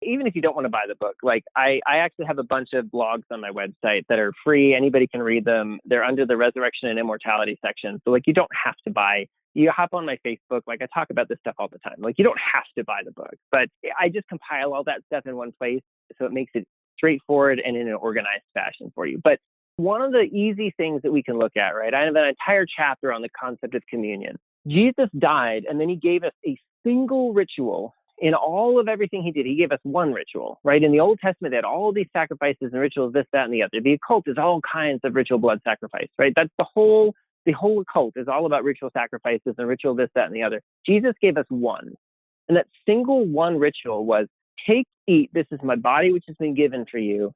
even if you don't want to buy the book, like I actually have a bunch of blogs on my website that are free. Anybody can read them. They're under the resurrection and immortality section. So like, you don't have to buy. You hop on my Facebook, like I talk about this stuff all the time. Like, you don't have to buy the book, but I just compile all that stuff in one place. So it makes it straightforward and in an organized fashion for you. But one of the easy things that we can look at, right? I have an entire chapter on the concept of communion. Jesus died, and then he gave us a single ritual. In all of everything he did, he gave us one ritual, right? In the Old Testament, they had all these sacrifices and rituals, this, that, and the other. The occult is all kinds of ritual blood sacrifice, right? That's the whole occult is all about ritual sacrifices and ritual this, that, and the other. Jesus gave us one. And that single one ritual was, take, eat, this is my body which has been given for you.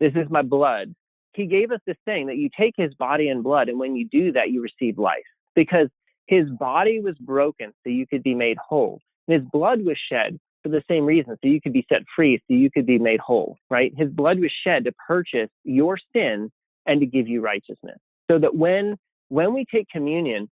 This is my blood. He gave us this thing that you take his body and blood, and when you do that, you receive life. Because his body was broken so you could be made whole. And his blood was shed for the same reason, so you could be set free, so you could be made whole, right? His blood was shed to purchase your sin and to give you righteousness. So that when we take communion,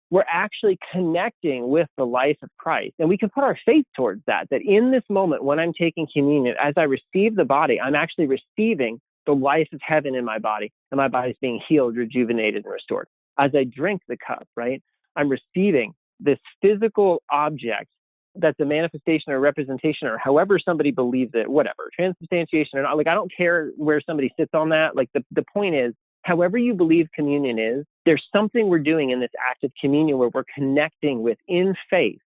we're actually connecting with the life of Christ. And we can put our faith towards that in this moment when I'm taking communion, as I receive the body, I'm actually receiving the life of heaven in my body, and my body's being healed, rejuvenated, and restored. As I drink the cup, right, I'm receiving this physical object that's a manifestation or representation, or however somebody believes it, whatever, transubstantiation or not. Like, I don't care where somebody sits on that. Like, the point is, however you believe communion is, there's something we're doing in this act of communion where we're connecting with, in faith,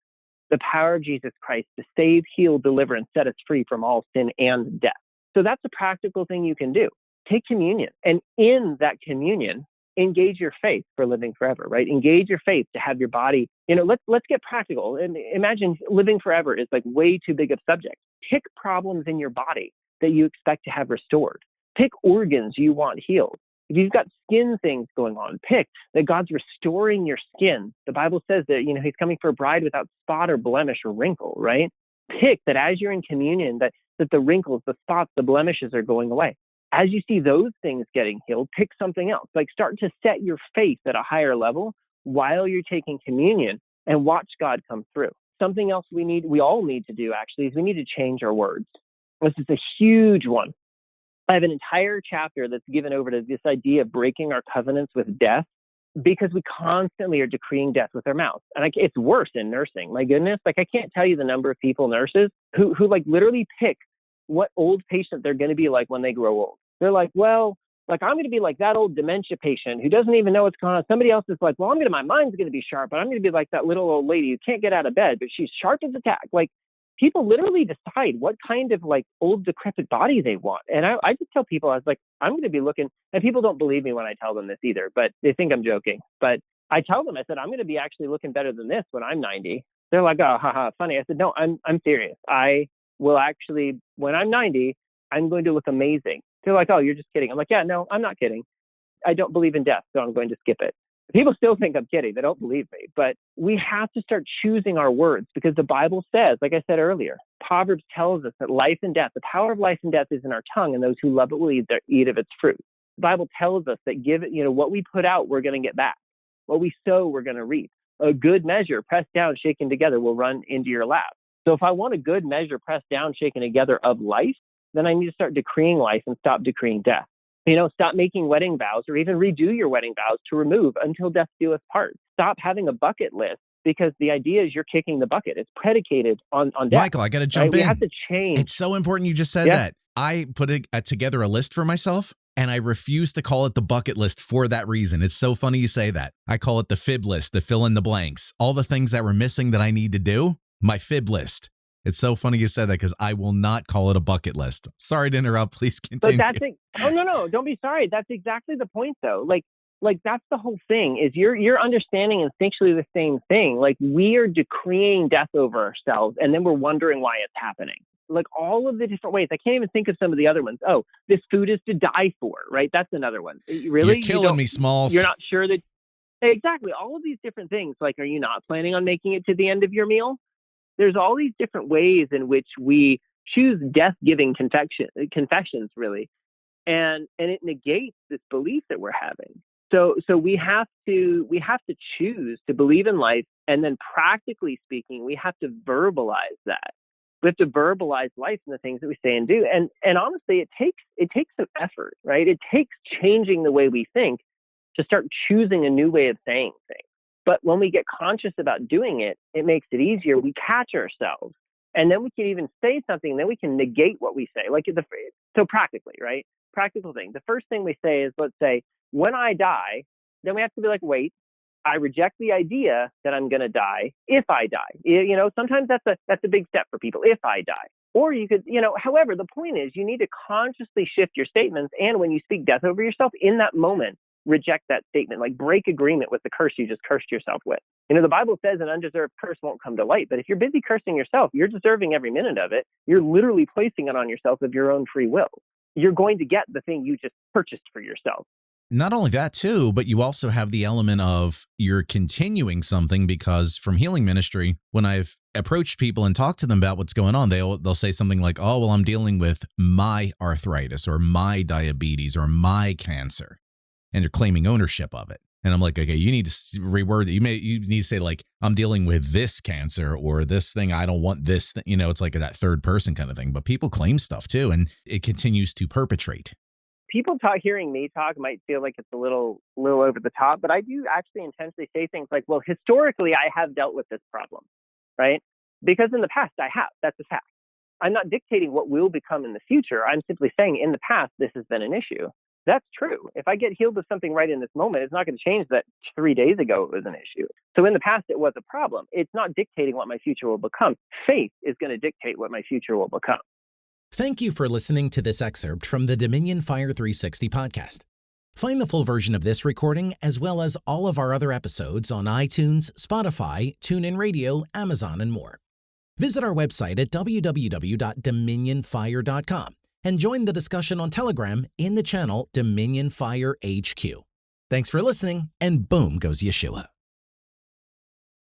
the power of Jesus Christ to save, heal, deliver, and set us free from all sin and death. So that's a practical thing you can do. Take communion, and in that communion, engage your faith for living forever, right? Engage your faith to have your body, let's get practical. And imagine living forever is like way too big of a subject. Pick problems in your body that you expect to have restored. Pick organs you want healed. If you've got skin things going on, pick that God's restoring your skin. The Bible says that, he's coming for a bride without spot or blemish or wrinkle, right? Pick that as you're in communion, that the wrinkles, the spots, the blemishes are going away. As you see those things getting healed, pick something else. Like, start to set your faith at a higher level while you're taking communion and watch God come through. Something else we all need to do, actually, is we need to change our words. This is a huge one. I have an entire chapter that's given over to this idea of breaking our covenants with death, because we constantly are decreeing death with our mouths. And it's worse in nursing. My goodness, like, I can't tell you the number of nurses who like literally pick what old patient they're going to be like when they grow old. They're like, well, like, I'm going to be like that old dementia patient who doesn't even know what's going on. Somebody else is like, well, my mind's going to be sharp, but I'm going to be like that little old lady who can't get out of bed, but she's sharp as a tack. Like, people literally decide what kind of like old decrepit body they want. And I just tell people, I was like, I'm going to be looking, and people don't believe me when I tell them this either, but they think I'm joking. But I tell them, I said, I'm going to be actually looking better than this when I'm 90. They're like, oh, haha, funny. I said, no, I'm serious. I will actually, when I'm 90, I'm going to look amazing. They're like, oh, you're just kidding. I'm like, yeah, no, I'm not kidding. I don't believe in death, so I'm going to skip it. People still think I'm kidding. They don't believe me. But we have to start choosing our words, because the Bible says, like I said earlier, Proverbs tells us that life and death, the power of life and death is in our tongue, and those who love it will eat of its fruit. The Bible tells us that what we put out, we're going to get back. What we sow, we're going to reap. A good measure, pressed down, shaken together, will run into your lap. So if I want a good measure, pressed down, shaken together of life, then I need to start decreeing life and stop decreeing death. Stop making wedding vows, or even redo your wedding vows to remove until death do us part. Stop having a bucket list, because the idea is you're kicking the bucket. It's predicated on death. Michael, I got to jump in. We have to change. It's so important you just said that. I put together a list for myself, and I refuse to call it the bucket list for that reason. It's so funny you say that. I call it the fib list, the fill in the blanks. All the things that were missing that I need to do, my fib list. It's so funny you said that, because I will not call it a bucket list. Sorry to interrupt. Please continue. But no, don't be sorry. That's exactly the point, though. Like that's the whole thing, is you're understanding instinctually the same thing. Like, we are decreeing death over ourselves, and then we're wondering why it's happening. Like, all of the different ways. I can't even think of some of the other ones. Oh, this food is to die for, right? That's another one. Really? You're killing me, Smalls. You're not sure that... Exactly. All of these different things. Like, are you not planning on making it to the end of your meal? There's all these different ways in which we choose death-giving confessions, really. And it negates this belief that we're having. So we have to choose to believe in life, and then practically speaking, we have to verbalize that. We have to verbalize life and the things that we say and do. And honestly, it takes some effort, right? It takes changing the way we think to start choosing a new way of saying things. But when we get conscious about doing it, it makes it easier. We catch ourselves. And then we can even say something, and then we can negate what we say. So practically, right? Practical thing. The first thing we say is, let's say, when I die, then we have to be like, wait, I reject the idea that I'm going to die if I die. Sometimes that's a big step for people, if I die. Or you could, however, the point is you need to consciously shift your statements. And when you speak death over yourself, in that moment, reject that statement, like break agreement with the curse you just cursed yourself with. The Bible says an undeserved curse won't come to light. But if you're busy cursing yourself, you're deserving every minute of it. You're literally placing it on yourself of your own free will. You're going to get the thing you just purchased for yourself. Not only that too, but you also have the element of you're continuing something, because from healing ministry, when I've approached people and talked to them about what's going on, they'll say something like, oh, well, I'm dealing with my arthritis or my diabetes or my cancer. And they're claiming ownership of it. And I'm like, okay, you need to reword it. You need to say like, I'm dealing with this cancer or this thing. I don't want this thing. It's like that third person kind of thing. But people claim stuff too, and it continues to perpetrate. People hearing me talk might feel like it's a little over the top, but I do actually intentionally say things like, well, historically, I have dealt with this problem, right? Because in the past, I have. That's a fact. I'm not dictating what will become in the future. I'm simply saying in the past, this has been an issue. That's true. If I get healed of something right in this moment, it's not going to change that 3 days ago it was an issue. So in the past, it was a problem. It's not dictating what my future will become. Faith is going to dictate what my future will become. Thank you for listening to this excerpt from the Dominion Fire 360 podcast. Find the full version of this recording, as well as all of our other episodes on iTunes, Spotify, TuneIn Radio, Amazon, and more. Visit our website at www.dominionfire.com. and join the discussion on Telegram in the channel Dominion Fire HQ. Thanks for listening, and boom goes Yeshua.